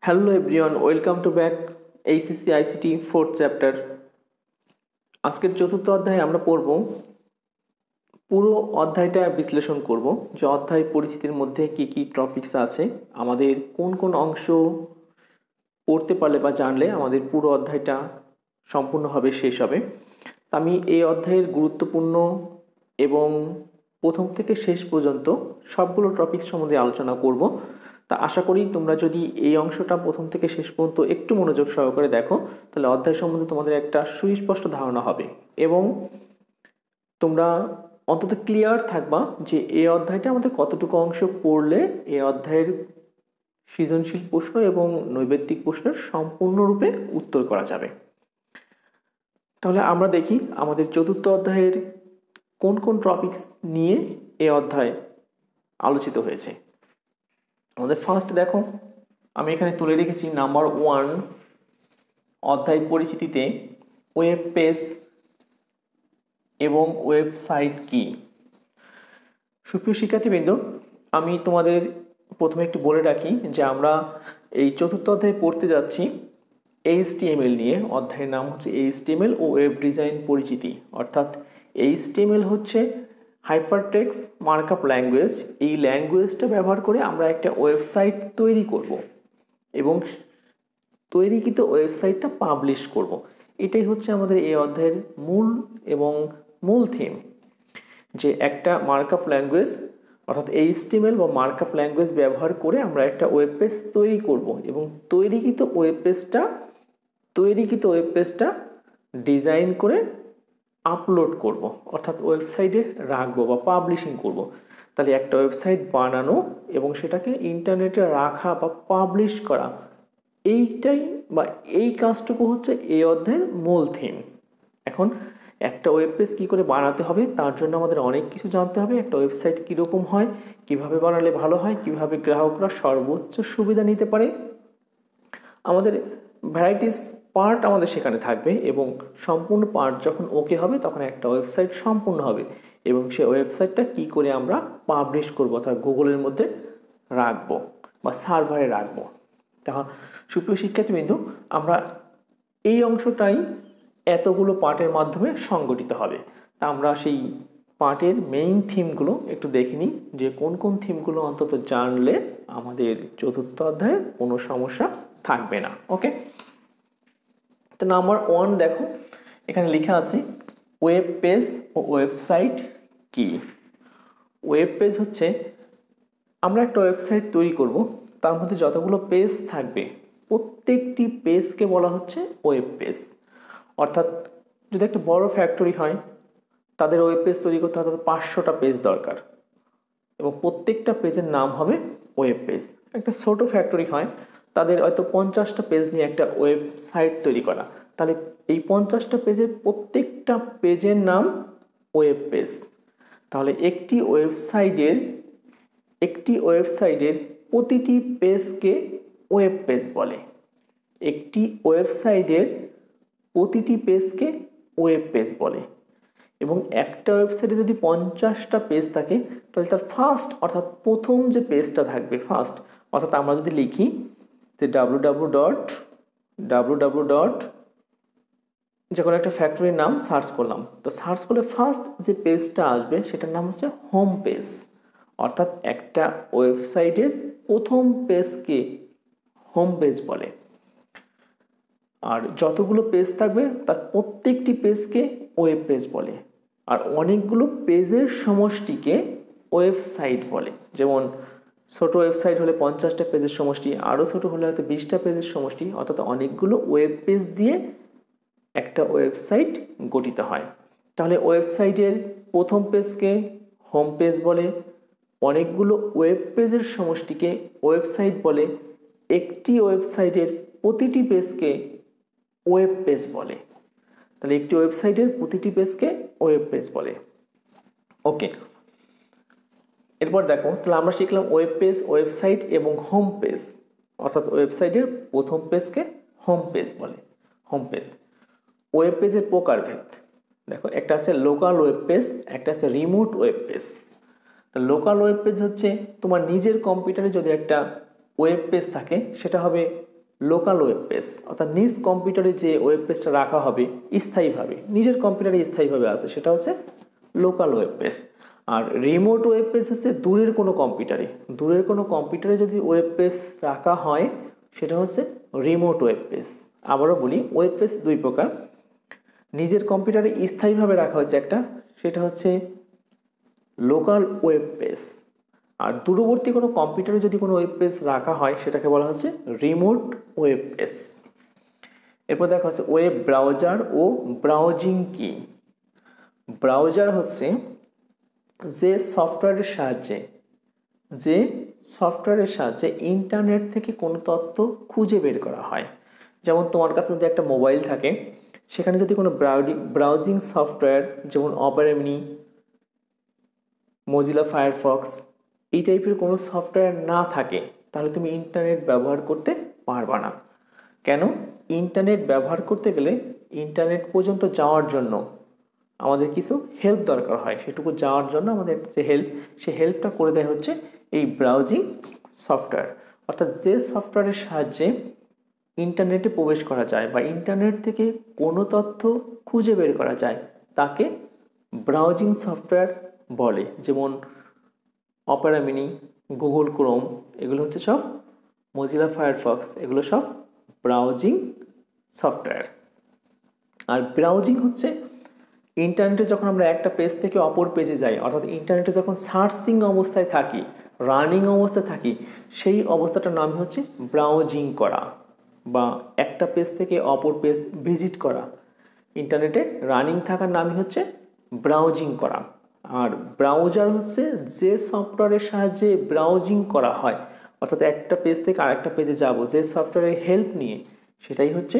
Hello everyone, welcome to back HSC ICT fourth chapter. আজকের চতুর্থ অধ্যায়ে আমরা পড়ব, পুরো অধ্যায়টা বিশ্লেষণ করব যে অধ্যায় পরিচিতির মধ্যে কি কি টপিকস আছে, আমাদের কোন কোন অংশ পড়তে পারলে বা জানলে আমাদের পুরো অধ্যায়টা সম্পূর্ণভাবে শেষ হবে। আমি এই অধ্যায়ের গুরুত্বপূর্ণ এবং প্রথম থেকে শেষ পর্যন্ত সবগুলো টপিক সম্বন্ধে আলোচনা করব। তা আশা করি তোমরা যদি এই অংশটা প্রথম থেকে শেষ পর্যন্ত একটু মনোযোগ সহকারে দেখো, তাহলে অধ্যায় সম্বন্ধে তোমাদের একটা সুস্পষ্ট ধারণা হবে এবং তোমরা অন্তত ক্লিয়ার থাকবা যে এই অধ্যায়টা আমাদের কতটুকু অংশ পড়লে এই অধ্যায়ের সৃজনশীল প্রশ্ন এবং নৈবেদ্যিক প্রশ্নের সম্পূর্ণরূপে উত্তর করা যাবে। তাহলে আমরা দেখি আমাদের চতুর্থ অধ্যায়ের কোন কোন টপিকস নিয়ে এই অধ্যায় আলোচিত হয়েছে। আমাদের ফার্স্ট দেখো, আমি এখানে তুলে রেখেছি নাম্বার 1, অধ্যায় পরিচিতিতে ওয়েব পেজ এবং ওয়েবসাইট কি। সুপ্রিয় শিক্ষার্থীবৃন্দ, আমি তোমাদের প্রথমে একটু বলে রাখি যে আমরা এই চতুর্থ অধ্যায়ে পড়তে যাচ্ছি HTML নিয়ে। অধ্যায়ের নাম হচ্ছে HTML ও ওয়েব ডিজাইন পরিচিতি। অর্থাৎ HTML হচ্ছে হাইপারটেক্সট মার্কআপ ল্যাঙ্গুয়েজ। এই ল্যাঙ্গুয়েজটা ব্যবহার করে আমরা একটা ওয়েবসাইট তৈরি করব এবং তৈরিকৃত ওয়েবসাইটটা পাবলিশ করব। এটাই হচ্ছে আমাদের এই অধ্যায়ের মূল থিম, যে একটা মার্কআপ ল্যাঙ্গুয়েজ অর্থাৎ HTML বা মার্কআপ ল্যাঙ্গুয়েজ ব্যবহার করে আমরা একটা ওয়েব পেজ তৈরি করব এবং তৈরিকৃত ওয়েব পেজটা ডিজাইন করে আপলোড করব, অর্থাৎ ওয়েবসাইটে রাখবো বা পাবলিশিং করব। তাহলে একটা ওয়েবসাইট বানানো এবং সেটাকে ইন্টারনেটে রাখা বা পাবলিশ করা, এই কাজটুকু হচ্ছে এই অধ্যায়ের মূল থিম। এখন একটা ওয়েব পেজ কী করে বানাতে হবে তার জন্য আমাদের অনেক কিছু জানতে হবে। একটা ওয়েবসাইট কীরকম হয়, কিভাবে বানালে ভালো হয়, কিভাবে গ্রাহকরা সর্বোচ্চ সুবিধা নিতে পারে, আমাদের ভ্যারাইটিস পার্ট আমাদের সেখানে থাকবে এবং সম্পূর্ণ পার্ট যখন ওকে হবে তখন একটা ওয়েবসাইট সম্পূর্ণ হবে এবং সেই ওয়েবসাইটটা কি করে আমরা পাবলিশ করবো, অর্থাৎ গুগলের মধ্যে রাখবো বা সার্ভারে রাখবো। তখন সুপ্রিয় শিক্ষার্থীবৃন্দ, আমরা এই অংশটাই এতগুলো পার্টের মাধ্যমে সংগঠিত হবে। তা আমরা সেই পার্টের মেইন থিমগুলো একটু দেখে নিই, যে কোন কোন থিমগুলো অন্তত জানলে আমাদের চতুর্থ অধ্যায়ে কোনো সমস্যা থাকবে না। ওকে, তো নাম্বার 1 দেখো, এখানে লেখা আছে ওয়েব পেজ ও ওয়েবসাইট কি। ওয়েব পেজ হচ্ছে আমরা একটা ওয়েবসাইট তৈরি করব, তার মধ্যে যতগুলো পেজ থাকবে প্রত্যেকটি পেজকে বলা হচ্ছে ওয়েব পেজ। অর্থাৎ যদি একটা বড় ফ্যাক্টরি হয়, তাদের ওয়েব পেজ তৈরি করতে হয়তো 500টা পেজ দরকার এবং প্রত্যেকটা পেজের নাম হবে ওয়েব পেজ। একটা ছোট ফ্যাক্টরি হয়, তাদের হয়তো 50টা পেজ নিয়ে একটা ওয়েবসাইট তৈরি করা, তাহলে এই 50টা পেজের প্রত্যেকটা পেজের নাম ওয়েব পেজ। তাহলে একটি ওয়েবসাইটের প্রতিটি পেজকে ওয়েব পেজ বলে। একটি ওয়েবসাইটের প্রতিটি পেজকে ওয়েব পেজ বলে এবং একটা ওয়েবসাইটে যদি 50টা পেজ থাকে তাহলে তার ফার্স্ট অর্থাৎ প্রথম যে পেজটা থাকবে ফার্স্ট, অর্থাৎ আমরা যদি লিখি যে www. যে কোনো একটা ফ্যাক্টরির নাম সার্চ করলাম, তো সার্চ করলে ফার্স্ট যে পেজটা আসবে সেটার নাম হচ্ছে হোম পেজ। অর্থাৎ একটা ওয়েবসাইটের প্রথম পেজকে হোম পেজ বলে। আর যতগুলো পেজ থাকবে তার প্রত্যেকটি পেজকে ওয়েব পেজ বলে। আর অনেকগুলো পেজের সমষ্টিকে ওয়েবসাইট বলে। যেমন ছোট ওয়েবসাইট হলে 50টা পেজের সমষ্টি, আরও ছোট হলে হয়তো 20টা পেজের সমষ্টি, অর্থাৎ অনেকগুলো ওয়েব পেজ দিয়ে একটা ওয়েবসাইট গঠিত হয়। তাহলে ওয়েবসাইটের প্রথম পেজকে হোম পেজ বলে, অনেকগুলো ওয়েব পেজের সমষ্টিকে ওয়েবসাইট বলে, একটি ওয়েবসাইটের প্রতিটি পেজকে ওয়েব পেজ বলে। তাহলে একটি ওয়েবসাইটের প্রতিটি পেজকে ওয়েব পেজ বলে। ওকে, এরপর দেখো, তাহলে আমরা শিখলাম ওয়েব পেজ, ওয়েবসাইট এবং হোম পেজ। অর্থাৎ ওয়েবসাইটের প্রথম পেজকে হোম পেজ বলে, হোম পেজ। ওয়েব পেজের প্রকারভেদ দেখো, একটা আছে লোকাল ওয়েব পেজ, একটা আছে রিমোট ওয়েব পেজ। তো লোকাল ওয়েব পেজ হচ্ছে তোমার নিজের কম্পিউটারে যদি একটা ওয়েব পেজ থাকে, সেটা হবে লোকাল ওয়েব পেজ, অর্থাৎ নিজ কম্পিউটারে যে ওয়েব পেজটা রাখা হবে স্থায়ীভাবে, নিজের কম্পিউটারে স্থায়ীভাবে আছে, সেটা হচ্ছে লোকাল ওয়েব পেজ। আর রিমোট ওয়েব পেজ হচ্ছে দূরের কোনো কম্পিউটারে যদি ওয়েব পেজ রাখা হয় সেটা হচ্ছে রিমোট ওয়েব পেজ। আবারও বলি, ওয়েব পেজ দুই প্রকার। নিজের কম্পিউটারে স্থায়ীভাবে রাখা হয়েছে একটা, সেটা হচ্ছে লোকাল ওয়েব পেজ। আর দূরবর্তী কোনো কম্পিউটারে যদি কোনো ওয়েব পেজ রাখা হয় সেটাকে বলা হচ্ছে রিমোট ওয়েব পেজ। এরপর দেখা হচ্ছে ওয়েব ব্রাউজার ও ব্রাউজিং কি। ব্রাউজার হচ্ছে যে সফটওয়্যারের সাহায্যে ইন্টারনেট থেকে কোনো তথ্য খুঁজে বের করা হয়। যেমন তোমার কাছে যদি একটা মোবাইল থাকে, সেখানে যদি কোনো ব্রাউজিং সফটওয়্যার যেমন অপেরা মিনি, মজিলা ফায়ারফক্স এই টাইপের কোনো সফটওয়্যার না থাকে, তাহলে তুমি ইন্টারনেট ব্যবহার করতে পারবা না। কেন? ইন্টারনেট ব্যবহার করতে গেলে ইন্টারনেট পর্যন্ত যাওয়ার জন্য আমাদের কিছু হেল্প দরকার হয়। সেটুকু যাওয়ার জন্য আমাদের যে হেল্পটা করে দেয় হচ্ছে এই ব্রাউজিং সফটওয়্যার। অর্থাৎ যে সফটওয়্যারের সাহায্যে ইন্টারনেটে প্রবেশ করা যায় বা ইন্টারনেট থেকে কোনো তথ্য খুঁজে বের করা যায় তাকে ব্রাউজিং সফটওয়্যার বলে। যেমন অপেরা মিনি, গুগল ক্রোম, এগুলো হচ্ছে সব, মজিলা ফায়ারফক্স, এগুলো সব ব্রাউজিং সফটওয়্যার। আর ব্রাউজিং হচ্ছে ইন্টারনেটে যখন আমরা একটা পেজ থেকে অপর পেজে যাই, অর্থাৎ ইন্টারনেটে যখন সার্চিং অবস্থায় থাকি, রানিং অবস্থায় থাকি, সেই অবস্থাটার নাম হচ্ছে ব্রাউজিং করা বা একটা পেজ থেকে অপর পেজ ভিজিট করা। ইন্টারনেটে রানিং থাকার নামই হচ্ছে ব্রাউজিং করা। আর ব্রাউজার হচ্ছে যে সফটওয়্যারের সাহায্যে ব্রাউজিং করা হয়, অর্থাৎ একটা পেজ থেকে আরেকটা পেজে যাব যে সফটওয়্যারের হেল্প নিয়ে, সেটাই হচ্ছে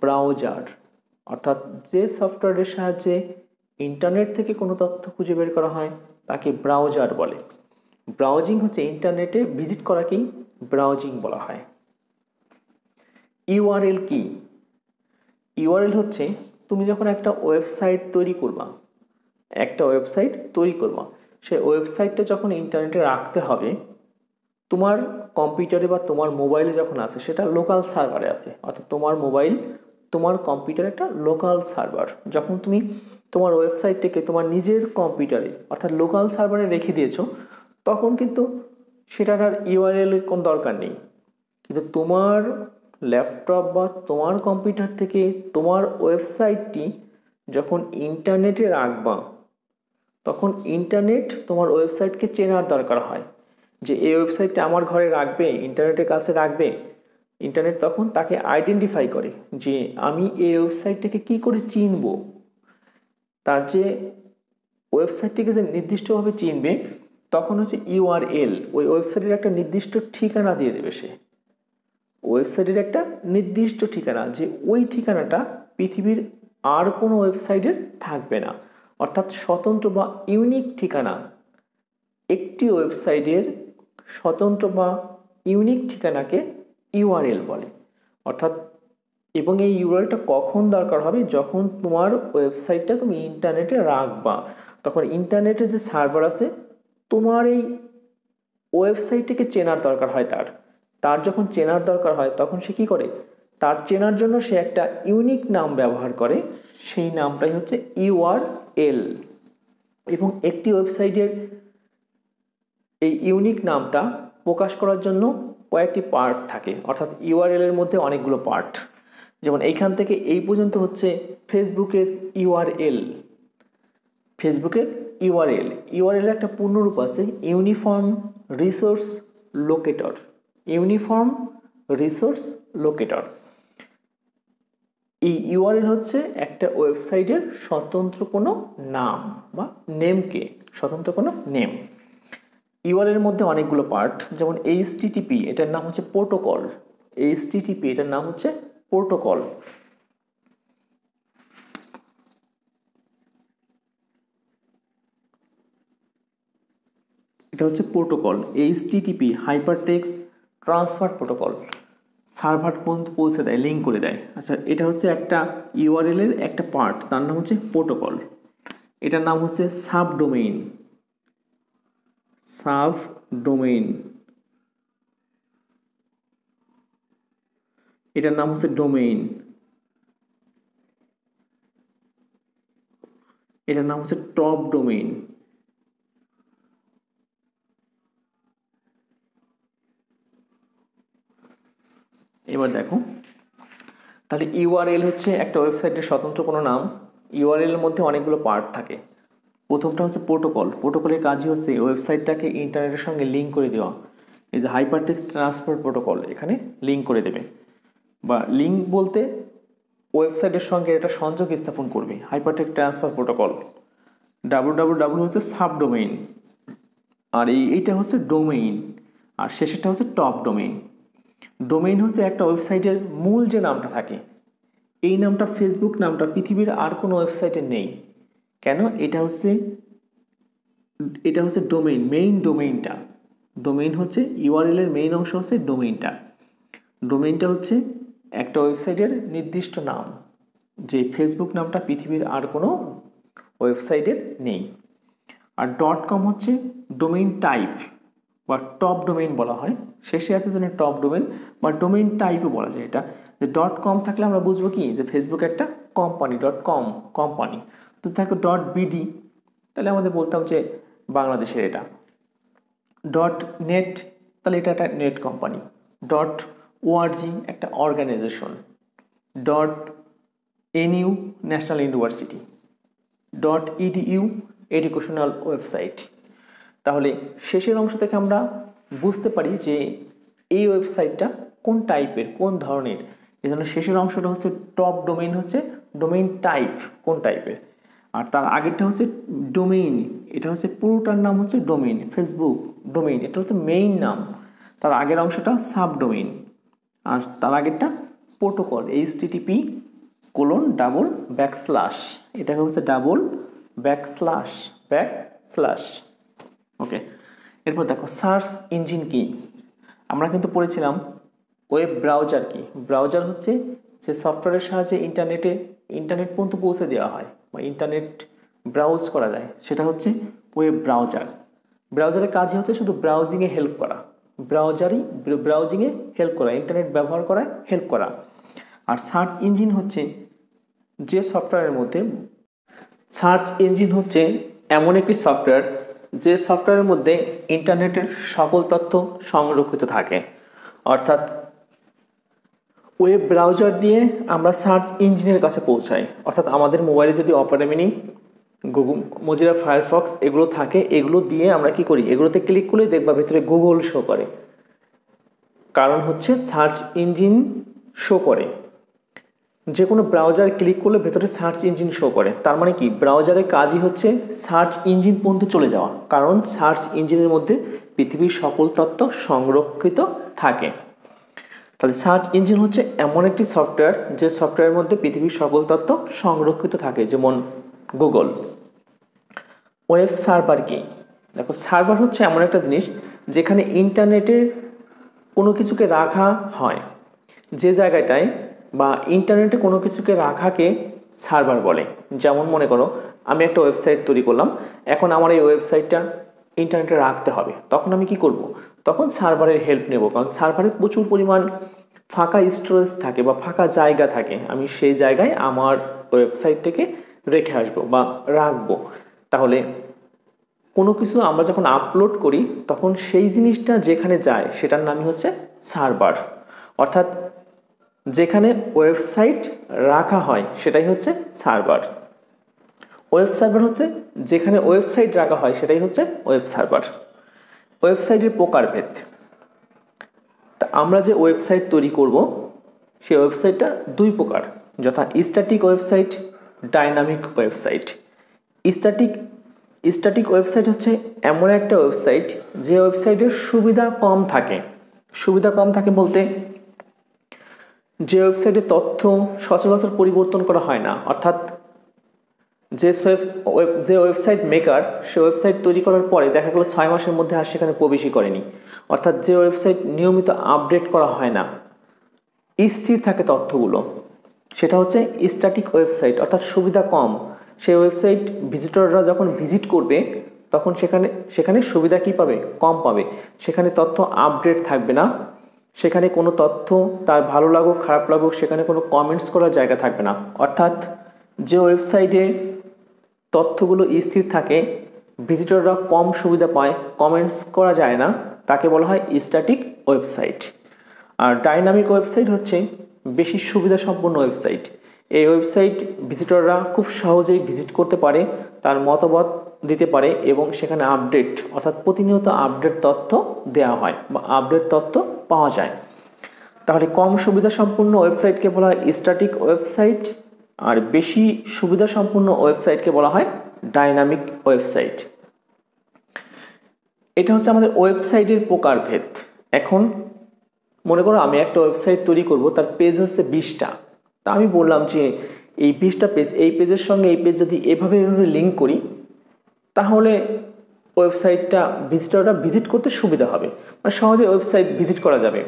ব্রাউজার। অর্থাৎ যে সফটওয়্যারের সাহায্যে ইন্টারনেট থেকে কোনো তথ্য খুঁজে বের করা হয় তাকে ব্রাউজার বলে। ব্রাউজিং হচ্ছে ইন্টারনেটে ভিজিট করাকেই ব্রাউজিং বলা হয়। ইউআরএল কি? ইউআরএল হচ্ছে তুমি যখন একটা ওয়েবসাইট তৈরি করবা, সেই ওয়েবসাইটটা যখন ইন্টারনেটে রাখতে হবে, তোমার কম্পিউটারে বা তোমার মোবাইলে যখন আছে সেটা লোকাল সার্ভারে আছে। অর্থাৎ তোমার মোবাইল, তোমার কম্পিউটার একটা লোকাল সার্ভার। যখন তুমি তোমার ওয়েবসাইটটাকে তোমার নিজের কম্পিউটারে অর্থাৎ লোকাল সার্ভারে রেখে দিয়েছো, তখন কিন্তু সেটার আর ইউআরএলের কোনো দরকার নেই। কিন্তু তোমার ল্যাপটপ বা তোমার কম্পিউটার থেকে তোমার ওয়েবসাইটটি যখন ইন্টারনেটে রাখবা, তখন ইন্টারনেট তোমার ওয়েবসাইটকে চেনার দরকার হয় যে এই ওয়েবসাইটটা আমার ঘরে রাখবে, ইন্টারনেটের কাছে রাখবে। ইন্টারনেট তখন তাকে আইডেন্টিফাই করে যে আমি এই ওয়েবসাইটটাকে কি করে চিনব। তার যে ওয়েবসাইটটিকে যে নির্দিষ্টভাবে চিনবে, তখন হচ্ছে ইউআরএল, ওই ওয়েবসাইটের একটা নির্দিষ্ট ঠিকানা দিয়ে দেবে সে। ওয়েবসাইটের একটা নির্দিষ্ট ঠিকানা, যে ওই ঠিকানাটা পৃথিবীর আর কোনো ওয়েবসাইটের থাকবে না। অর্থাৎ স্বতন্ত্র বা ইউনিক ঠিকানা। একটি ওয়েবসাইটের স্বতন্ত্র বা ইউনিক ঠিকানাকে ইউআরএল বলে। অর্থাৎ এবং এই ইউআরএলটা কখন দরকার হবে? যখন তোমার ওয়েবসাইটটা তুমি ইন্টারনেটে রাখবা, তখন ইন্টারনেটের যে সার্ভার আছে, তোমার এই ওয়েবসাইটটাকে চেনার দরকার হয়। তার যখন চেনার দরকার হয়, তখন সে কী করে? তার চেনার জন্য সে একটা ইউনিক নাম ব্যবহার করে, সেই নামটাই হচ্ছে ইউআরএল। এবং একটি ওয়েবসাইটের এই ইউনিক নামটা প্রকাশ করার জন্য কয়েকটি পার্ট থাকে, অর্থাৎ ইউআরএল এর মধ্যে অনেকগুলো পার্ট। যেমন এইখান থেকে এই পর্যন্ত হচ্ছে ফেসবুকের ইউআরএল। ইউআরএল একটা পূর্ণরূপ আছে, ইউনিফর্ম রিসোর্স লোকেটর। এই ইউআরএল হচ্ছে একটা ওয়েবসাইটের স্বতন্ত্র কোনো নাম বা স্বতন্ত্র কোনো নেম। ইউআরএল এর মধ্যে অনেকগুলো পার্ট, যেমন এইচটিটিপি, এটার নাম হচ্ছে প্রোটোকল। এটা হচ্ছে protocol. HTTP hypertext transfer protocol, server পর্যন্ত পৌঁছে দেয়, লিঙ্ক করে দেয়। আচ্ছা, এটা হচ্ছে একটা ইউআরএল এর একটা পার্ট, তার নাম হচ্ছে প্রোটোকল। এটার নাম হচ্ছে সাবডোমেইন। এটার নাম হচ্ছে ডোমেইন, এটার নাম হচ্ছে টপ ডোমেইন। এবার দেখো, তাহলে ইউআরএল হচ্ছে একটা ওয়েবসাইটের স্বতন্ত্র কোনো নাম। ইউআরএল এর মধ্যে অনেকগুলো পার্ট থাকে। প্রথমটা হচ্ছে প্রোটোকল। প্রোটোকলের কাজই হচ্ছে ওয়েবসাইটটাকে ইন্টারনেটের সঙ্গে লিঙ্ক করে দেওয়া। এই যে হাইপারটেক্সট ট্রান্সফার প্রোটোকল, এখানে লিঙ্ক করে দেবে, বা লিঙ্ক বলতে ওয়েবসাইটের সঙ্গে এটা সংযোগ স্থাপন করবে, হাইপারটেক্সট ট্রান্সফার প্রোটোকল। www হচ্ছে সাবডোমেইন, আর এইটা হচ্ছে ডোমেইন, আর শেষেরটা হচ্ছে টপ ডোমেইন। ডোমেইন হচ্ছে একটা ওয়েবসাইটের মূল যে নামটা থাকে, এই নামটা ফেসবুক নামটা পৃথিবীর আর কোনো ওয়েবসাইটে নেই। কেন? এটা হচ্ছে ডোমেইন, মেইন ডোমেইনটা। ডোমেইন হচ্ছে ইউআরএল এর মেইন অংশ হচ্ছে ডোমেইনটা। ডোমেইনটা হচ্ছে একটা ওয়েবসাইটের নির্দিষ্ট নাম, যে ফেসবুক নামটা পৃথিবীর আর কোনো ওয়েবসাইটের নেই। আর .com হচ্ছে ডোমেইন টাইপ বা টপ ডোমেইন বলা হয়, শেষে আছে যেন টপ ডোমেইন বা ডোমেইন টাইপও বলা যায়। এটা যে .com থাকলে আমরা বুঝবো কি, যে ফেসবুক একটা কোম্পানি, .com কোম্পানি। তো থাকে .bd, তাহলে আমাদের বলতাম যে বাংলাদেশের এটা। .net, তাহলে এটা একটা নেট কোম্পানি। .org একটা organisation. .nu national university. .edu educational website. তাহলে শেষের অংশ থেকে আমরা বুঝতে পারি যে এই ওয়েবসাইটটা কোন টাইপের, কোন ধরনের। এই জন্য শেষের অংশটা হচ্ছে টপ ডোমেইন, হচ্ছে ডোমেইন টাইপ কোন টাইপের। আর তার আগেরটা হচ্ছে ডোমেইন, এটা হচ্ছে পুরোটার নাম হচ্ছে ডোমেইন, ফেসবুক ডোমেইন, এটা হচ্ছে মেইন নাম। তার আগের অংশটা সাব ডোমেইন, আর তার আগেরটা প্রোটোকল, http://, এটাকে হচ্ছে //। ওকে, এরপর দেখো সার্চ ইঞ্জিন কি। আমরা কিন্তু পড়েছিলাম ওয়েব ব্রাউজার কি। ব্রাউজার হচ্ছে যে সফটওয়্যারের সাহায্যে ইন্টারনেট পর্যন্ত পৌঁছে দেওয়া হয় বা ইন্টারনেট ব্রাউজ করা যায়, সেটা হচ্ছে ওয়েব ব্রাউজার। ব্রাউজারের কাজই হচ্ছে শুধু ব্রাউজিংয়ে হেল্প করা, ব্রাউজিংয়ে হেল্প করা, ইন্টারনেট ব্যবহার করায় হেল্প করা। আর সার্চ ইঞ্জিন হচ্ছে যে সফটওয়্যারের মধ্যে, সার্চ ইঞ্জিন হচ্ছে এমন একটি সফটওয়্যার যে সফটওয়্যারের মধ্যে ইন্টারনেটের সকল তথ্য সংরক্ষিত থাকে। অর্থাৎ ওয়েব ব্রাউজার দিয়ে আমরা সার্চ ইঞ্জিনের কাছে পৌঁছাই। অর্থাৎ আমাদের মোবাইলে যদি Opera mini, Google, Mozilla Firefox এগুলো থাকে, এগুলো দিয়ে আমরা কি করি, এগুলোতে ক্লিক করলে দেখবা ভেতরে গুগল শো করে। কারণ হচ্ছে সার্চ ইঞ্জিন শো করে, যে কোনো ব্রাউজার ক্লিক করলে ভেতরে সার্চ ইঞ্জিন শো করে। তার মানে কি, ব্রাউজারের কাজই হচ্ছে সার্চ ইঞ্জিন পর্যন্ত চলে যাওয়া, কারণ সার্চ ইঞ্জিনের মধ্যে পৃথিবীর সকল তথ্য সংরক্ষিত থাকে। তাহলে সার্চ ইঞ্জিন হচ্ছে এমন একটি সফটওয়্যার যে সফটওয়্যারের মধ্যে পৃথিবীর সকল তথ্য সংরক্ষিত থাকে, যেমন গুগল। ওয়েব সার্ভার কি? দেখো, সার্ভার হচ্ছে এমন একটা জিনিস যেখানে ইন্টারনেটের কোনো কিছুকে রাখা হয়, যে জায়গাটায় বা ইন্টারনেটে কোনো কিছুকে রাখাকে সার্ভার বলে। যেমন মনে করো আমি একটা ওয়েবসাইট তৈরি করলাম, এখন আমার এই ওয়েবসাইটটা ইন্টারনেটে রাখতে হবে, তখন আমি কি করব, তখন সার্ভারের হেল্প নেব। কারণ সার্ভারে প্রচুর পরিমাণ ফাঁকা স্টোরেজ থাকে বা ফাঁকা জায়গা থাকে, আমি সেই জায়গায় আমার ওয়েবসাইটটাকে রেখে আসবো বা রাখবো। তাহলে কোনো কিছু আমরা যখন আপলোড করি তখন সেই জিনিসটা যেখানে যায় সেটার নামই হচ্ছে সার্ভার। অর্থাৎ যেখানে ওয়েবসাইট রাখা হয় সেটাই হচ্ছে সার্ভার। ওয়েব সার্ভার হচ্ছে যেখানে ওয়েবসাইট রাখা হয় সেটাই হচ্ছে ওয়েব সার্ভার। ওয়েবসাইটের প্রকারভেদ। তা আমরা যে ওয়েবসাইট তৈরি করব সেই ওয়েবসাইটটা দুই প্রকার, যথা static website, dynamic website. Static website হচ্ছে এমন একটা ওয়েবসাইট যে ওয়েবসাইটের সুবিধা কম থাকে। সুবিধা কম থাকে বলতে যে ওয়েবসাইটে তথ্য সচরাচর পরিবর্তন করা হয় না। অর্থাৎ যে ওয়েবসাইট মেকার সে ওয়েবসাইট তৈরি করার পরে দেখা গেলো 6 মাসের মধ্যে আর সেখানে প্রবেশই করেনি। অর্থাৎ যে ওয়েবসাইট নিয়মিত আপডেট করা হয় না, স্থির থাকে তথ্যগুলো, সেটা হচ্ছে স্ট্যাটিক ওয়েবসাইট। অর্থাৎ সুবিধা কম, সেই ওয়েবসাইট ভিজিটররা যখন ভিজিট করবে তখন সেখানে সুবিধা কি পাবে, কম পাবে। সেখানে তথ্য আপডেট থাকবে না, সেখানে কোনো তথ্য তার ভালো লাগুক খারাপ লাগুক সেখানে কোনো কমেন্টস করার জায়গা থাকবে না। অর্থাৎ যে ওয়েবসাইটে তথ্যগুলো স্থির থাকে, ভিজিটররা কম সুবিধা পায়, কমেন্টস করা যায় না, তাকে বলা হয় স্ট্যাটিক ওয়েবসাইট। আর ডাইনামিক ওয়েবসাইট হচ্ছে বেশি সুবিধা সম্পন্ন ওয়েবসাইট। এই ওয়েবসাইট ভিজিটররা খুব সহজেই ভিজিট করতে পারে, তার মতামত দিতে পারে এবং সেখানে আপডেট অর্থাৎ প্রতিনিয়ত আপডেট তথ্য দেওয়া হয় বা আপডেট তথ্য পাওয়া যায়। তাহলে কম সুবিধা সম্পন্ন ওয়েবসাইটকে বলা হয় স্ট্যাটিক ওয়েবসাইট, আর বেশি সুবিধা সম্পন্ন ওয়েবসাইটকে বলা হয় ডাইনামিক ওয়েবসাইট। এটা হচ্ছে আমাদের ওয়েবসাইটের প্রকারভেদ। এখন মনে করো আমি একটা ওয়েবসাইট তৈরি করব, তার পেজ হচ্ছে 20টা। তা আমি বললাম যে এই 20টা পেজ, এই পেজের সঙ্গে এই পেজ যদি এভাবে লিঙ্ক করি তাহলে ওয়েবসাইটটা ভিজিটররা ভিজিট করতে সুবিধা হবে, মানে সহজে ওয়েবসাইট ভিজিট করা যাবে,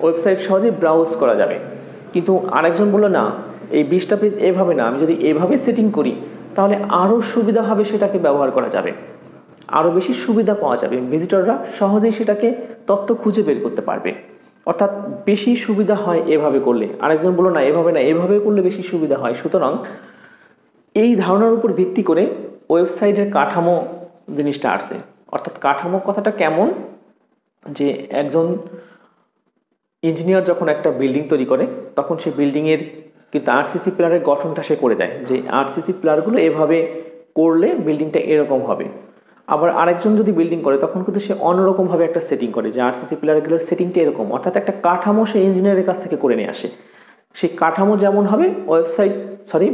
ওয়েবসাইট সহজে ব্রাউজ করা যাবে। কিন্তু আরেকজন বললো না, এই 20টা পেজ এভাবে না, আমি যদি এভাবে সেটিং করি তাহলে আরও সুবিধা হবে, সেটাকে ব্যবহার করা যাবে, আরও বেশি সুবিধা পাওয়া যাবে, ভিজিটররা সহজেই সেটাকে তথ্য খুঁজে বের করতে পারবে। অর্থাৎ বেশি সুবিধা হয় এভাবে করলে। আরেকজন বললো না, এভাবে না, এভাবে করলে বেশি সুবিধা হয়। সুতরাং এই ধারণার উপর ভিত্তি করে ওয়েবসাইটের কাঠামো জিনিসটা আসছে। অর্থাৎ কাঠামো কথাটা কেমন, যে একজন ইঞ্জিনিয়ার যখন একটা বিল্ডিং তৈরি করে তখন সেই বিল্ডিংয়ের কিন্তু আরসিসি পিলারের গঠনটা সে করে দেয়, যে আরসিসি পিলারগুলো এভাবে করলে বিল্ডিংটা এরকম হবে। আবার আরেকজন যদি বিল্ডিং করে তখন কিন্তু সে অন্যরকমভাবে একটা সেটিং করে, যে আরসিসি পিলারগুলোর সেটিংটা এরকম। অর্থাৎ একটা কাঠামো সে ইঞ্জিনিয়ারের কাছ থেকে করে নিয়ে আসে। সেই কাঠামো যেমন হবে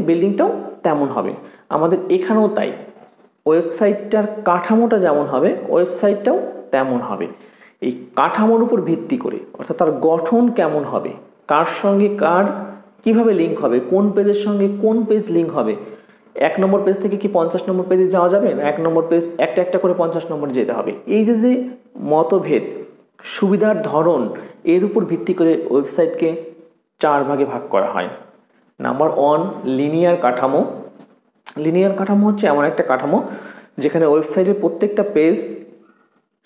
বিল্ডিংটাও তেমন হবে। আমাদের এখানেও তাই, ওয়েবসাইটটার কাঠামোটা যেমন হবে ওয়েবসাইটটাও তেমন হবে। এই কাঠামোর উপর ভিত্তি করে, অর্থাৎ তার গঠন কেমন হবে, কার সঙ্গে কার কিভাবে লিঙ্ক হবে, কোন পেজের সঙ্গে কোন পেজ লিঙ্ক হবে। 1 নম্বর পেজ থেকে কি 50 নম্বর পেজে যাওয়া যাবে না, 1 নম্বর পেজ একটা একটা করে 50 নম্বরে যেতে হবে। এই যে মতভেদ, সুবিধার ধরন, এর উপর ভিত্তি করে ওয়েবসাইটকে 4 ভাগে ভাগ করা হয়। নাম্বার 1, লিনিয়ার কাঠামো। লিনিয়ার কাঠামো হচ্ছে এমন একটা কাঠামো যেখানে ওয়েবসাইটের প্রত্যেকটা পেজ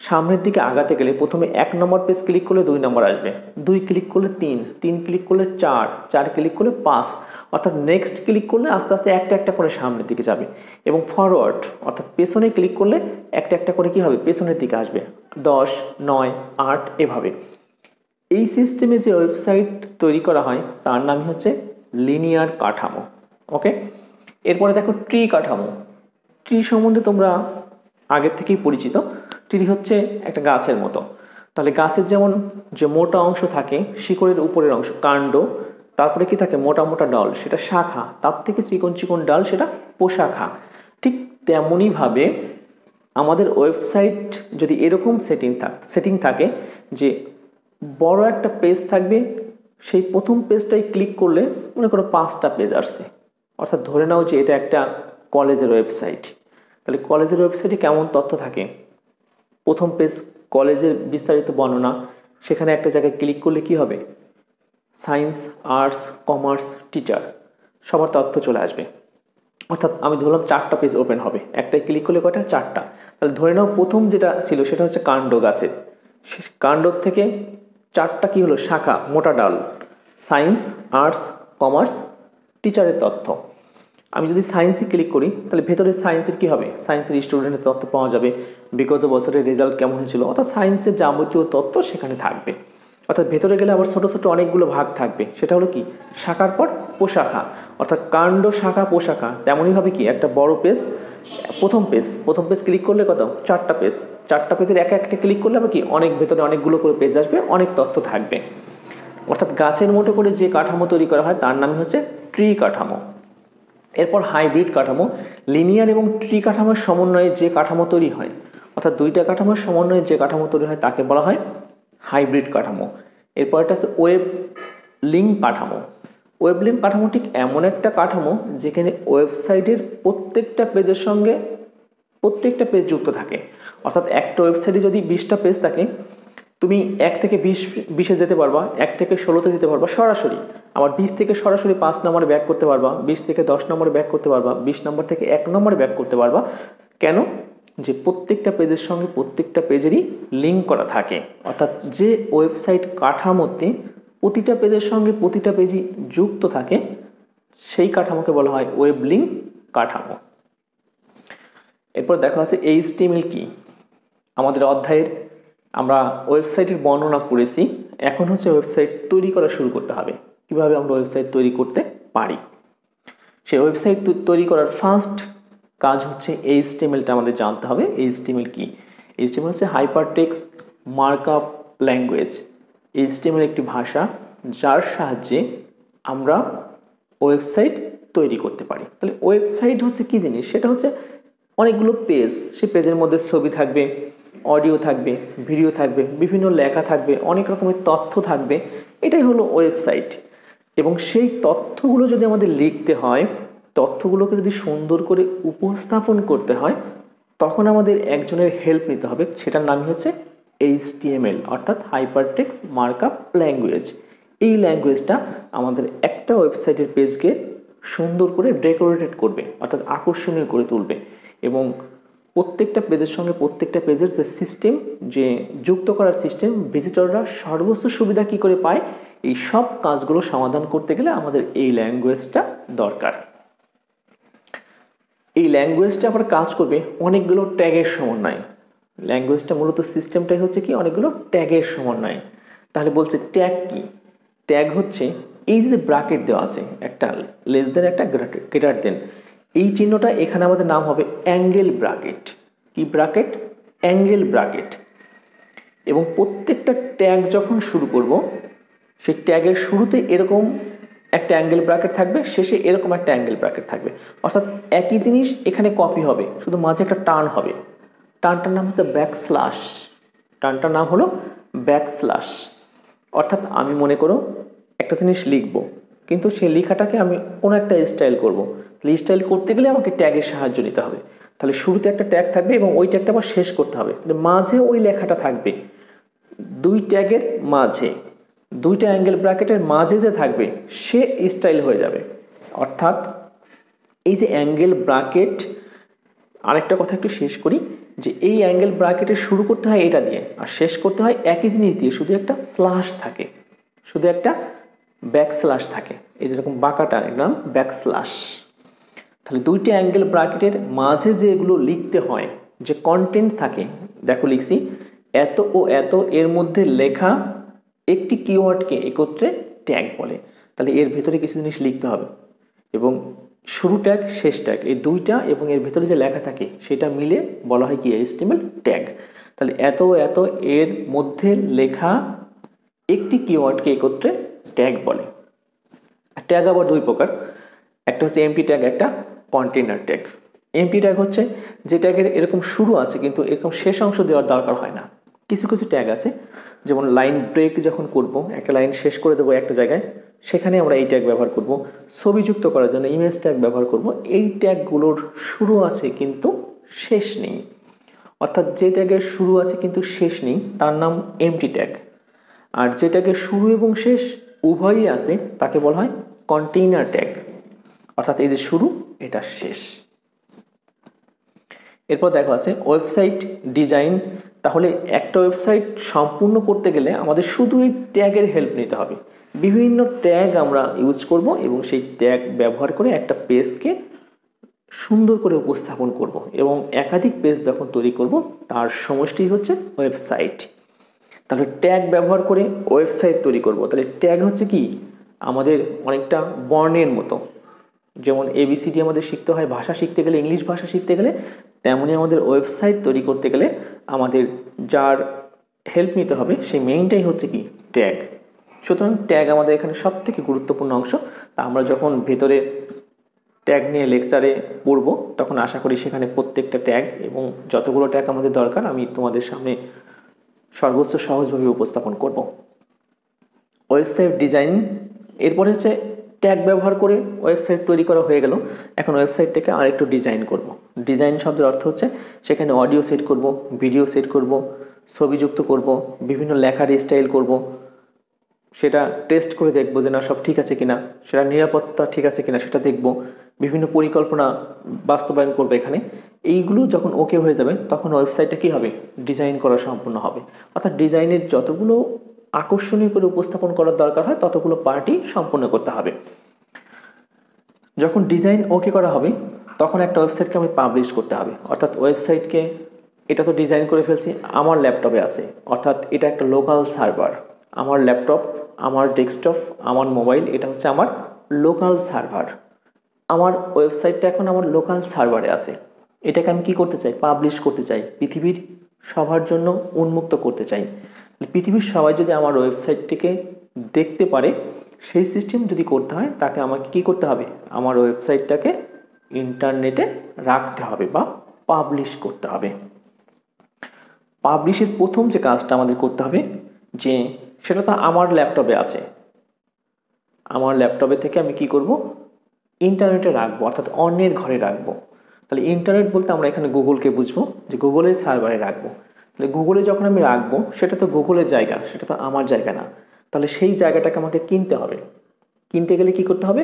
সামনের দিকে আগাতে গেলে প্রথমে 1 নম্বর পেজ ক্লিক করলে 2 নম্বর আসবে, 2 ক্লিক করলে 3, 3 ক্লিক করলে 4, 4 ক্লিক করলে 5, অর্থাৎ নেক্সট ক্লিক করলে আস্তে আস্তে একটা একটা করে সামনের দিকে যাবে। এবং ফরওয়ার্ড অর্থাৎ পেছনে ক্লিক করলে একটা একটা করে কি হবে, পেছনের দিকে আসবে, 10, 9, 8 এভাবে। এই সিস্টেমে যে ওয়েবসাইট তৈরি করা হয় তার নামই হচ্ছে লিনিয়ার কাঠামো। ওকে, এরপরে দেখো ট্রি কাঠামো। ট্রি সম্বন্ধে তোমরা আগের থেকেই পরিচিত। ট্রি হচ্ছে একটা গাছের মতো। তাহলে গাছের যেমন যে মোটা অংশ থাকে, শিকড়ের উপরের অংশ কাণ্ড, তারপরে কি থাকে মোটা মোটা ডাল, সেটা শাখা, তার থেকে চিকন চিকন ডাল, সেটা প্রশাখা। ঠিক তেমনইভাবে আমাদের ওয়েবসাইট যদি এরকম সেটিং থাকে যে বড় একটা পেজ থাকবে, সেই প্রথম পেজটাই ক্লিক করলে মনে করো 5টা পেজ আসছে। অর্থাৎ ধরে নাও যে এটা একটা কলেজের ওয়েবসাইট। তাহলে কলেজের ওয়েবসাইটে কেমন তথ্য থাকে, প্রথম পেজ কলেজের বিস্তারিত বর্ণনা, সেখানে একটা জায়গায় ক্লিক করলে কি হবে, সায়েন্স, আর্টস, কমার্স, টিচার সবার তথ্য চলে আসবে। অর্থাৎ আমি ধরলাম 4টা পেজ ওপেন হবে, একটাই ক্লিক করলে কয়টা, 4টা। তাহলে ধরে নাও প্রথম যেটা ছিল সেটা হচ্ছে কাণ্ড গাছের, কাণ্ড থেকে 4টা কি হলো, শাখা, মোটা ডাল, সায়েন্স, আর্টস, কমার্স, টিচারের তথ্য। আমি যদি সায়েন্সে ক্লিক করি তাহলে ভেতরে সায়েন্সের কি হবে, সায়েন্সের স্টুডেন্টের তথ্য পাওয়া যাবে, বিগত বছরের রেজাল্ট কেমন হয়েছিল, অর্থাৎ সায়েন্সের যাবতীয় তথ্য সেখানে থাকবে। অর্থাৎ ভেতরে গেলে আবার ছোটো ছোটো অনেকগুলো ভাগ থাকবে, সেটা হলো কি শাখার পর প্রশাখা, অর্থাৎ কাণ্ড, শাখা, প্রশাখা। তেমনইভাবে কি একটা বড় পেজ, প্রথম পেজ ক্লিক করলে কত, 4টা পেজ, 4টা পেজের এক একটা ক্লিক করলে আবার কি অনেক ভেতরে অনেকগুলো করে পেজ আসবে, অনেক তথ্য থাকবে। অর্থাৎ গাছের মতো করে যে কাঠামো তৈরি করা হয় তার নাম হচ্ছে ট্রি কাঠামো। এরপর হাইব্রিড কাঠামো। লিনিয়ার এবং ট্রি কাঠামোর সমন্বয়ে যে কাঠামো তৈরি হয়, অর্থাৎ 2টা কাঠামোর সমন্বয়ে যে কাঠামো তৈরি হয় তাকে বলা হয় হাইব্রিড কাঠামো। এরপর এটা হচ্ছে ওয়েব লিঙ্ক কাঠামো। ওয়েব লিঙ্ক কাঠামো ঠিক এমন একটা কাঠামো যেখানে ওয়েবসাইটের প্রত্যেকটা পেজের সঙ্গে প্রত্যেকটা পেজ যুক্ত থাকে। অর্থাৎ একটা ওয়েবসাইটে যদি 20টা পেজ থাকে, তুমি 1 থেকে 20-এ যেতে পারবা, 1 থেকে 16-তে যেতে পারবা সরাসরি। আবার 20 থেকে সরাসরি 5 নম্বরে ব্যাক করতে পারবা, 20 থেকে 10 নম্বরে ব্যাক করতে পারবা, 20 নম্বর থেকে 1 নম্বরে ব্যাক করতে পারবা। কেন? যে প্রত্যেকটা পেজের সঙ্গে প্রত্যেকটা পেজেরই লিঙ্ক করা থাকে, অর্থাৎ যে ওয়েবসাইট কাঠামোতে প্রতিটা পেজের সঙ্গে প্রতিটা পেজই যুক্ত থাকে সেই কাঠামোকে বলা হয় ওয়েব লিঙ্ক কাঠামো। এরপর দেখা আছে HTML কি। আমাদের অধ্যায়ের আমরা ওয়েবসাইটের বর্ণনা করেছি, এখন হচ্ছে ওয়েবসাইট তৈরি করা শুরু করতে হবে। কিভাবে আমরা ওয়েবসাইট তৈরি করতে পারি, সেই ওয়েবসাইট তৈরি করার ফার্স্ট কাজ হচ্ছে HTMLটা আমাদের জানতে হবে। HTML কি? HTML হচ্ছে হাইপারটেক্সট মার্কআপ ল্যাঙ্গুয়েজ। HTML একটি ভাষা যার সাহায্যে আমরা ওয়েবসাইট তৈরি করতে পারি। তাহলে ওয়েবসাইট হচ্ছে কি জিনিস? সেটা হচ্ছে অনেকগুলো পেজ, সেই পেজের মধ্যে ছবি থাকবে, অডিও থাকবে, ভিডিও থাকবে, বিভিন্ন লেখা থাকবে, অনেক রকমের তথ্য থাকবে, এটাই হলো ওয়েবসাইট। এবং সেই তথ্যগুলো যদি আমাদের লিখতে হয়, তথ্যগুলোকে যদি সুন্দর করে উপস্থাপন করতে হয়, তখন আমাদের একজনের হেল্প নিতে হবে, সেটার নামই হচ্ছে HTML অর্থাৎ হাইপারটেক্সট মার্কআপ ল্যাঙ্গুয়েজ। এই ল্যাঙ্গুয়েজটা আমাদের একটা ওয়েবসাইটের পেজকে সুন্দর করে ডেকোরেটেড করবে, অর্থাৎ আকর্ষণীয় করে তুলবে, এবং প্রত্যেকটা পেজের সঙ্গে প্রত্যেকটা পেজের যে সিস্টেম, যে যুক্ত করার সিস্টেম, ভিজিটররা সর্বোচ্চ সুবিধা কী করে পায়, এই সব কাজগুলো সমাধান করতে গেলে আমাদের এই ল্যাঙ্গুয়েজটা দরকার। এই ল্যাঙ্গুয়েজটা আবার কাজ করবে অনেকগুলো ট্যাগের সমন্বয়ে। ল্যাঙ্গুয়েজটা মূলত সিস্টেমটাই হচ্ছে কি অনেকগুলো ট্যাগের সমন্বয়ে। তাহলে বলছে ট্যাগ কি? ট্যাগ হচ্ছে এই যে ব্র্যাকেট দেওয়া আছে, একটা লেস দেন একটা গ্রেটার দেন, এই চিহ্নটা এখানে আমাদের নাম হবে অ্যাঙ্গেল ব্র্যাকেট। কি ব্র্যাকেট? Angle bracket. এবং প্রত্যেকটা ট্যাগ যখন শুরু করব, সেই ট্যাগের শুরুতে এরকম একটা অ্যাঙ্গেল ব্র্যাকেট থাকবে, শেষে এরকম একটা অ্যাঙ্গেল ব্র্যাকেট থাকবে, অর্থাৎ একই জিনিস এখানে কপি হবে, শুধু মাঝে একটা টার্ন হবে। টার্নটার নাম হচ্ছে ব্যাকস্ল্যাশ। টার্নটার নাম হলো ব্যাকস্ল্যাশ। অর্থাৎ আমি মনে করো একটা জিনিস লিখব, কিন্তু সেই লেখাটাকে আমি কোনো একটা স্টাইল করব। তাহলে স্টাইল করতে গেলে আমাকে ট্যাগের সাহায্য নিতে হবে। তাহলে শুরুতে একটা ট্যাগ থাকবে এবং ওই ট্যাগটা আবার শেষ করতে হবে, তাহলে মাঝে ওই লেখাটা থাকবে। দুই ট্যাগের মাঝে, দুইটা অ্যাঙ্গেল ব্র্যাকেটের মাঝে যে থাকবে সে স্টাইল হয়ে যাবে। অর্থাৎ এই যে অ্যাঙ্গেল ব্র্যাকেট, আরেকটা কথা একটু শেষ করি, যে এই অ্যাঙ্গেল ব্র্যাকেটে শুরু করতে হয় এটা দিয়ে আর শেষ করতে হয় একই জিনিস দিয়ে, শুধু একটা স্ল্যাশ থাকে, শুধু একটা ব্যাকস্ল্যাশ থাকে, এই যেরকম বাঁকাটা একদম ব্যাকস্ল্যাশ। তাহলে দুইটা অ্যাঙ্গেল ব্র্যাকেটের মাঝে যে এগুলো লিখতে হয়, যে কন্টেন্ট থাকে, দেখো লিখছি এত ও এত, এর মধ্যে লেখা একটি কিওয়ার্ডকে একত্রে ট্যাগ বলে। তাহলে এর ভেতরে কিছু জিনিস লিখতে হবে, এবং শুরু ট্যাগ শেষ ট্যাগ এই দুইটা এবং এর ভেতরে যে লেখা থাকে সেটা মিলে বলা হয় কি HTML ট্যাগ। তাহলে এত ও এত এর মধ্যে লেখা একটি কিওয়ার্ডকে একত্রে ট্যাগ বলে। ট্যাগ আবার দুই প্রকার, একটা হচ্ছে এমপি ট্যাগ, একটা কন্টেইনার ট্যাগ। এমপি ট্যাগ হচ্ছে যে ট্যাগের এরকম শুরু আছে কিন্তু এরকম শেষ অংশ দেওয়ার দরকার হয় না। কিছু কিছু ট্যাগ আছে, যেমন লাইন ব্রেক যখন করব, একটা লাইন শেষ করে দেবো একটা জায়গায়, সেখানে আমরা এই ট্যাগ ব্যবহার করব। ছবি যুক্ত করার জন্য ইমেজ ট্যাগ ব্যবহার করব। এই ট্যাগগুলোর শুরু আছে কিন্তু শেষ নেই, অর্থাৎ যে ট্যাগের শুরু আছে কিন্তু শেষ নেই তার নাম এমটি ট্যাগ। আর যে ট্যাগের শুরু এবং শেষ উভয়ই আছে তাকে বলা হয় কন্টেইনার ট্যাগ, অর্থাৎ এই যে শুরু এটা শেষ। এরপর দেখো আছে ওয়েবসাইট ডিজাইন। তাহলে একটা ওয়েবসাইট সম্পূর্ণ করতে গেলে আমাদের শুধু এই ট্যাগের হেল্প নিতে হবে। বিভিন্ন ট্যাগ আমরা ইউজ করব এবং সেই ট্যাগ ব্যবহার করে একটা পেজকে সুন্দর করে উপস্থাপন করব, এবং একাধিক পেজ যখন তৈরি করব তার সমষ্টি হচ্ছে ওয়েবসাইট। তাহলে ট্যাগ ব্যবহার করে ওয়েবসাইট তৈরি করব। তাহলে ট্যাগ হচ্ছে কি আমাদের অনেকটা বর্ণের মতো, যেমন ABCD আমাদের শিখতে হয় ভাষা শিখতে গেলে, ইংলিশ ভাষা শিখতে গেলে, তেমনি আমাদের ওয়েবসাইট তৈরি করতে গেলে আমাদের যার হেল্প নিতে হবে সেই মেইনটাই হচ্ছে কি ট্যাগ। সুতরাং ট্যাগ আমাদের এখানে সব থেকে গুরুত্বপূর্ণ অংশ। তা আমরা যখন ভেতরে ট্যাগ নিয়ে লেকচারে পড়ব তখন আশা করি সেখানে প্রত্যেকটা ট্যাগ এবং যতগুলো ট্যাগ আমাদের দরকার আমি তোমাদের সামনে সর্বোচ্চ সহজভাবে উপস্থাপন করব। ওয়েবসাইট ডিজাইন, এরপরে হচ্ছে ট্যাগ ব্যবহার করে ওয়েবসাইট তৈরি করা হয়ে গেল। এখন ওয়েবসাইটটাকে আরেকটু ডিজাইন করব। ডিজাইন শব্দের অর্থ হচ্ছে সেখানে অডিও সেট করব, ভিডিও সেট করব, ছবি যুক্ত করব, বিভিন্ন লেখার স্টাইল করব, সেটা টেস্ট করে দেখব যে না সব ঠিক আছে কিনা, সেটা নিরাপত্তা ঠিক আছে কিনা সেটা দেখব, বিভিন্ন পরিকল্পনা বাস্তবায়ন করবে এখানে। এইগুলো যখন ওকে হয়ে যাবে তখন ওয়েবসাইটটা কী হবে, ডিজাইন করা সম্পূর্ণ হবে। অর্থাৎ ডিজাইনের যতগুলো আকর্ষণীয় করে উপস্থাপন করার দরকার হয় ততগুলো পার্টি সম্পূর্ণ করতে হবে। যখন ডিজাইন ওকে করা হবে তখন একটা ওয়েবসাইটকে আমি পাবলিশ করতে হবে। অর্থাৎ ওয়েবসাইটকে, এটা তো ডিজাইন করে ফেলছি, আমার ল্যাপটপে আছে, অর্থাৎ এটা একটা লোকাল সার্ভার। আমার ল্যাপটপ, আমার ডেস্কটপ, আমার মোবাইল, এটা হচ্ছে আমার লোকাল সার্ভার। আমার ওয়েবসাইটটা এখন আমার লোকাল সার্ভারে আছে। এটাকে আমি কি করতে চাই, পাবলিশ করতে চাই, পৃথিবীর সবার জন্য উন্মুক্ত করতে চাই। পৃথিবীর সবাই যদি আমার ওয়েবসাইটটিকে দেখতে পারে, সেই সিস্টেম যদি করতে হয় তাকে আমাকে কি করতে হবে, আমার ওয়েবসাইটটাকে ইন্টারনেটে রাখতে হবে বা পাবলিশ করতে হবে। পাবলিশের প্রথম যে কাজটা আমাদের করতে হবে, যে সেটা তো আমার ল্যাপটপে আছে, আমার ল্যাপটপে থেকে আমি কি করব, ইন্টারনেটে রাখবো, অর্থাৎ অন্যের ঘরে রাখবো। তাহলে ইন্টারনেট বলতে আমরা এখানে গুগলকে বুঝবো, যে গুগলের সার্ভারে রাখবো। তাহলে গুগলে যখন আমি রাখবো, সেটা তো গুগলের জায়গা, সেটা তো আমার জায়গা না। তাহলে সেই জায়গাটাকে আমাকে কিনতে হবে। কিনতে গেলে কি করতে হবে,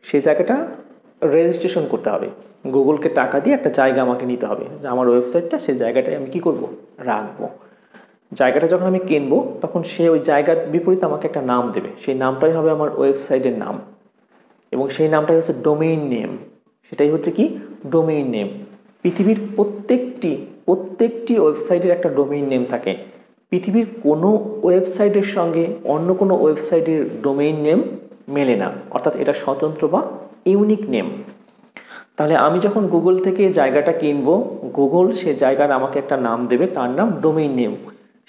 সেই জায়গাটা রেজিস্ট্রেশন করতে হবে। গুগলকে টাকা দিয়ে একটা জায়গা আমাকে নিতে হবে, যে আমার ওয়েবসাইটটা সেই জায়গাটায় আমি কি করব, রাখবো। জায়গাটা যখন আমি কিনবো তখন সে ওই জায়গার বিপরীতে আমাকে একটা নাম দেবে, সেই নামটাই হবে আমার ওয়েবসাইটের নাম, এবং সেই নামটাই হচ্ছে ডোমেইন নেম। সেটাই হচ্ছে কি, ডোমেইন নেম। পৃথিবীর প্রত্যেকটি ওয়েবসাইটের একটা ডোমেইন নেম থাকে। পৃথিবীর কোনো ওয়েবসাইটের সঙ্গে অন্য কোনো ওয়েবসাইটের ডোমেইন নেম মেলে না, অর্থাৎ এটা স্বতন্ত্র বা ইউনিক নেম। তাহলে আমি যখন গুগল থেকে জায়গাটা কিনবো, গুগল সে জায়গার আমাকে একটা নাম দেবে, তার নাম ডোমেইন নেম।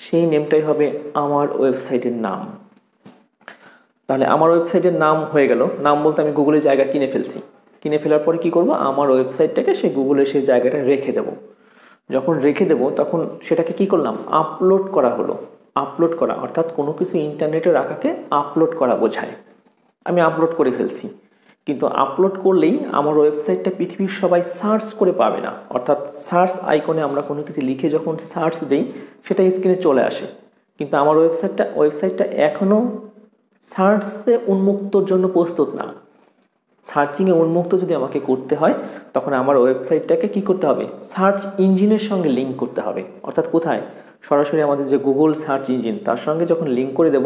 সেই নেমটাই হবে আমার ওয়েবসাইটের নাম। তাহলে আমার ওয়েবসাইটের নাম হয়ে গেল, নাম বলতে আমি গুগলে জায়গা কিনে ফেলছি। কিনে ফেলার পরে কি করব, আমার ওয়েবসাইটটাকে সেই গুগলে সেই জায়গাটা রেখে দেব। যখন রেখে দেব তখন সেটাকে কি করলাম, আপলোড করা হলো। আপলোড করা অর্থাৎ কোনো কিছু ইন্টারনেটে রাখাকে আপলোড করা বোঝায়। আমি আপলোড করে ফেলছি, কিন্তু আপলোড করলেই আমার ওয়েবসাইটটা পৃথিবীর সবাই সার্চ করে পাবে না। অর্থাৎ সার্চ আইকনে আমরা কোনো কিছু লিখে যখন সার্চ দিই, সেটা স্ক্রিনে চলে আসে, কিন্তু আমার ওয়েবসাইটটা এখনও সার্চে উন্মুক্তর জন্য প্রস্তুত না। সার্চিংয়ে উন্মুক্ত যদি আমাকে করতে হয়, তখন আমার ওয়েবসাইটটাকে কি করতে হবে, সার্চ ইঞ্জিনের সঙ্গে লিঙ্ক করতে হবে। অর্থাৎ কোথায়, সরাসরি আমাদের যে গুগল সার্চ ইঞ্জিন, তার সঙ্গে যখন লিঙ্ক করে দেব,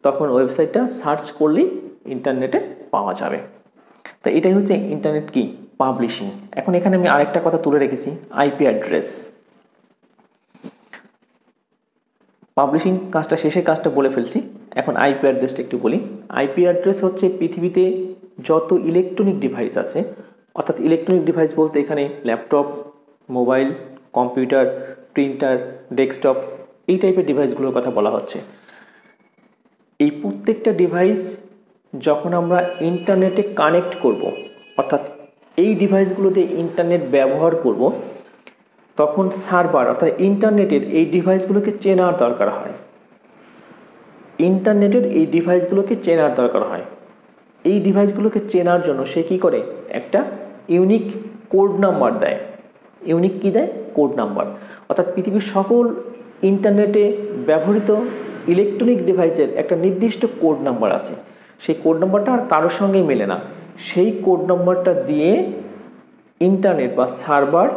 তখন ওয়েবসাইটটা সার্চ করলেই ইন্টারনেটে পাওয়া যাবে। তো এটাই হচ্ছে ইন্টারনেট কি, পাবলিশিং। এখন এখানে আমি আরেকটা কথা তুলে রেখেছি, আইপি অ্যাড্রেস। পাবলিশিং কাজটা শেষের কাজটা বলে ফেলছি, এখন আইপি অ্যাড্রেসটা একটু বলি। আইপি অ্যাড্রেস হচ্ছে পৃথিবীতে যত ইলেকট্রনিক ডিভাইস আছে, অর্থাৎ ইলেকট্রনিক ডিভাইস বলতে এখানে laptop, mobile, computer, printer, desktop, এই টাইপের ডিভাইসগুলোর কথা বলা হচ্ছে। এই প্রত্যেকটা ডিভাইস যখন আমরা ইন্টারনেটে কানেক্ট করব, অর্থাৎ এই ডিভাইসগুলো দিয়ে ইন্টারনেট ব্যবহার করব, তখন সার্ভার অর্থাৎ ইন্টারনেটের এই ডিভাইসগুলোকে চেনার দরকার হয়। ইন্টারনেটের এই ডিভাইসগুলোকে চেনার দরকার হয়। এই ডিভাইসগুলোকে চেনার জন্য সে কী করে, একটা ইউনিক কোড নাম্বার দেয়। ইউনিক কী দেয়, কোড নাম্বার। অর্থাৎ পৃথিবীর সকল ইন্টারনেটে ব্যবহৃত ইলেকট্রনিক ডিভাইসের একটা নির্দিষ্ট কোড নাম্বার আছে। সেই কোড নাম্বারটা আর কারোর সঙ্গেই মেলে না। সেই কোড নাম্বারটা দিয়ে ইন্টারনেট বা সার্ভার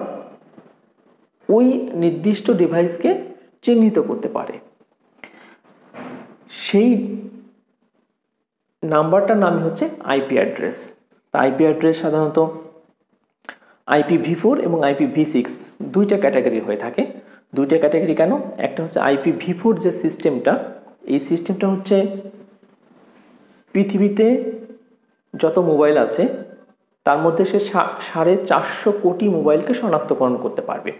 ওই নির্দিষ্ট ডিভাইসকে চিহ্নিত করতে পারে। সেই নাম্বারটার নামই হচ্ছে আইপি অ্যাড্রেস। তা আইপি অ্যাড্রেস সাধারণত IPv4 এবং IPv6 দুইটা ক্যাটাগরি হয়ে থাকে। দুইটা ক্যাটাগরি কেন, একটা হচ্ছে IPv4 যে সিস্টেমটা, এই সিস্টেমটা হচ্ছে পৃথিবীতে যত মোবাইল আছে তার মধ্যে সে 450 কোটি মোবাইলকে শনাক্তকরণ করতে পারবে।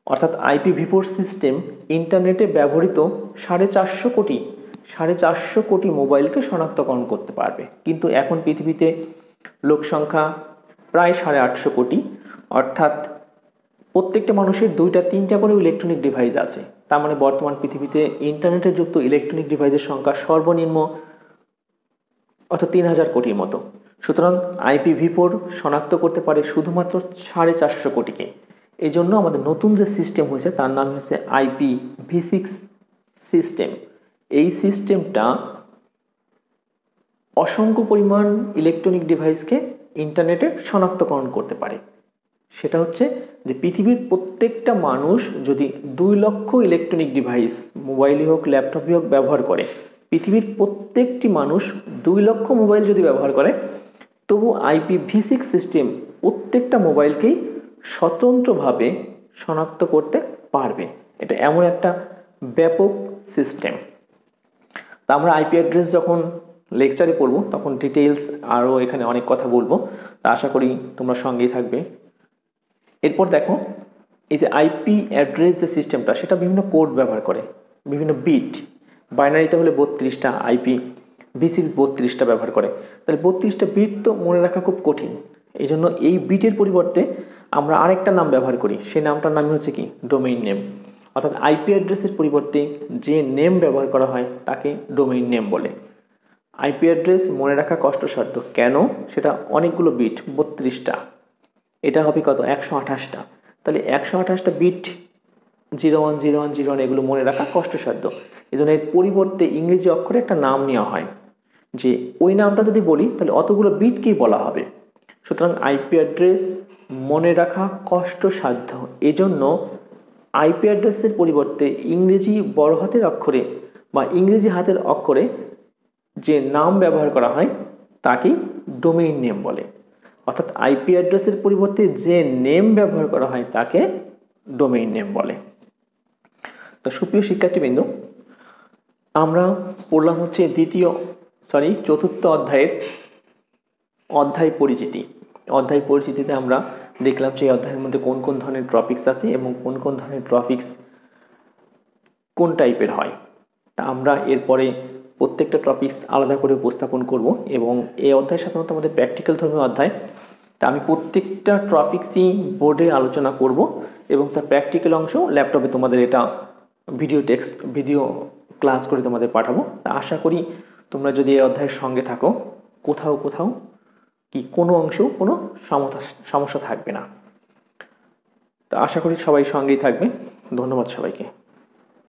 অর্থাৎ IPv4 সিস্টেম ইন্টারনেটে ব্যবহৃত 450 কোটি মোবাইলকে শনাক্তকরণ করতে পারবে। কিন্তু এখন পৃথিবীতে লোক সংখ্যা প্রায় 850 কোটি, অর্থাৎ প্রত্যেকটা মানুষের 2-3টা করে ইলেকট্রনিক ডিভাইস আছে। তার মানে বর্তমান পৃথিবীতে ইন্টারনেটে যুক্ত ইলেকট্রনিক ডিভাইসের সংখ্যা সর্বনিম্ন অর্থাৎ 3000 কোটির মতো। সুতরাং IPv4 শনাক্ত করতে পারে শুধুমাত্র 450 কোটিকে। এই জন্য আমাদের নতুন যে সিস্টেম হয়েছে তার নাম হচ্ছে IPv6 সিস্টেম। এই সিস্টেমটা অসংখ্য পরিমাণ ইলেকট্রনিক ডিভাইসকে ইন্টারনেটে শনাক্তকরণ করতে পারে। সেটা হচ্ছে যে পৃথিবীর প্রত্যেকটা মানুষ যদি 2 লক্ষ ইলেকট্রনিক ডিভাইস, মোবাইলই হোক ল্যাপটপই হোক, ব্যবহার করে, পৃথিবীর প্রত্যেকটি মানুষ 2 লক্ষ মোবাইল যদি ব্যবহার করে, তবু IPv6 সিস্টেম প্রত্যেকটা মোবাইলকেই স্বতন্ত্রভাবে শনাক্ত করতে পারবে। এটা এমন একটা ব্যাপক সিস্টেম। তা আমরা আইপি অ্যাড্রেস যখন লেকচারে পড়ব তখন ডিটেইলস আরও এখানে অনেক কথা বলবো, তা আশা করি তোমরা সঙ্গেই থাকবে। এরপর দেখো, এই যে আইপি অ্যাড্রেস যে সিস্টেমটা, সেটা বিভিন্ন কোড ব্যবহার করে, বিভিন্ন বিট। বাইনারিতে হলে 32টা, IPv6 32টা ব্যবহার করে। তাহলে 32টা বিট তো মনে রাখা খুব কঠিন। এই জন্য এই বিটের পরিবর্তে আমরা আরেকটা নাম ব্যবহার করি, সেই নামটার নামই হচ্ছে কি ডোমেইন নেম। অর্থাৎ আইপি অ্যাড্রেসের পরিবর্তে যে নেম ব্যবহার করা হয় তাকে ডোমেইন নেম বলে। আইপি অ্যাড্রেস মনে রাখা কষ্টসাধ্য কেন? সেটা অনেকগুলো বিট, 32টা, এটা হবে কত 128টা। তাহলে 128টা বিট 010101 এগুলো মনে রাখা কষ্টসাধ্য। এই জন্য এর পরিবর্তে ইংরেজি অক্ষরে একটা নাম নেওয়া হয়, যে ওই নামটা যদি বলি তাহলে অতগুলো বিটকেই বলা হবে। সুতরাং আইপি অ্যাড্রেস মনে রাখা কষ্টসাধ্য, এজন্য আইপি অ্যাড্রেসের পরিবর্তে ইংরেজি বড় হাতের অক্ষরে বা ইংরেজি হাতের অক্ষরে যে নাম ব্যবহার করা হয় তাকেই ডোমেইন নেম বলে। অর্থাৎ আইপি অ্যাড্রেসের পরিবর্তে যে নেম ব্যবহার করা হয় তাকে ডোমেইন নেম বলে। তো সুপ্রিয় শিক্ষার্থীবৃন্দ, আমরা পড়লাম হচ্ছে চতুর্থ অধ্যায়ের অধ্যায় পরিচিতি। অধ্যায় পরিচিতিতে আমরা দেখলাম যে এই অধ্যায়ের মধ্যে কোন কোন ধরনের টপিকস আছে এবং কোন কোন ধরনের টপিকস কোন টাইপের হয়। তা আমরা এরপরে প্রত্যেকটা টপিকস আলাদা করে উপস্থাপন করব এবং এই অধ্যায় সাধারণত আমাদের প্র্যাকটিক্যাল ধর্মীয় অধ্যায়। তা আমি প্রত্যেকটা টপিকসই বোর্ডে আলোচনা করব এবং তার প্র্যাকটিক্যাল অংশ ল্যাপটপে তোমাদের এটা ভিডিও ক্লাস করে তোমাদের পাঠাবো। তা আশা করি তোমরা যদি এই অধ্যায়ের সঙ্গে থাকো, কোথাও কি কোনো অংশেও কোনো সমস্যা থাকবে না। তা আশা করি সবাই সঙ্গেই থাকবে। ধন্যবাদ সবাইকে।